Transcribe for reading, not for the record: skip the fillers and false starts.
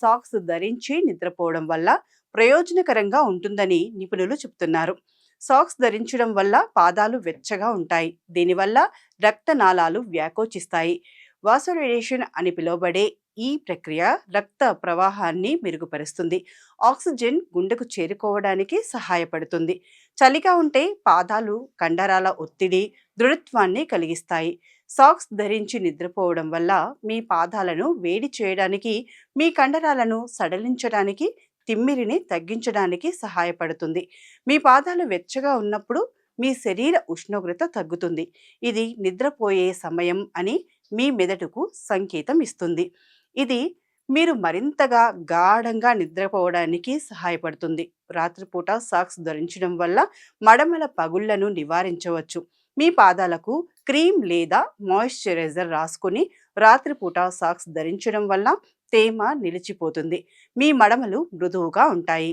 Socks ధరించి నిద్రపోవడం వల్ల ప్రయోజనకరంగా ఉంటుందని నిపుణులు చెబుతున్నారు. సాక్స్ ధరించడం వల్ల పాదాలు వెచ్చగా ఉంటాయి. దీనివల్ల రక్తనాళాలు వ్యాకోచిస్తాయి. వాసోడైలేషన్ అని పిలువబడే ఈ ప్రక్రియ రక్త ప్రవాహాన్ని మెరుగుపరుస్తుంది. ఆక్సిజన్ గుండెకు చేరుకోవడానికి సహాయపడుతుంది. చలిగా ఉంటే పాదాలు కండరాల ఒత్తిడి, దృఢత్వాన్ని కలిగిస్తాయి. సాక్స్ ధరించి నిద్రపోవడం వల్ల మీ పాదాలను వేడి చేయడానికి, మీ కండరాలను సడలించడానికి, తిమ్మిరిని తగ్గించడానికి సహాయపడుతుంది. మీ పాదాలు వెచ్చగా ఉన్నప్పుడు మీ శరీర ఉష్ణోగ్రత తగ్గుతుంది. ఇది నిద్రపోయే సమయం అని మీ మెదడుకు సంకేతం ఇస్తుంది. ఇది మీరు మరింతగా గాఢంగా నిద్రపోవడానికి సహాయపడుతుంది. రాత్రిపూట సాక్స్ ధరించడం వల్ల మడమల పగుళ్లను నివారించవచ్చు. మీ పాదాలకు క్రీమ్ లేదా మాయిశ్చరైజర్ రాసుకొని రాత్రిపూట సాక్స్ ధరించడం వల్ల తేమ నిలిచిపోతుంది. మీ మడమలు మృదువుగా ఉంటాయి.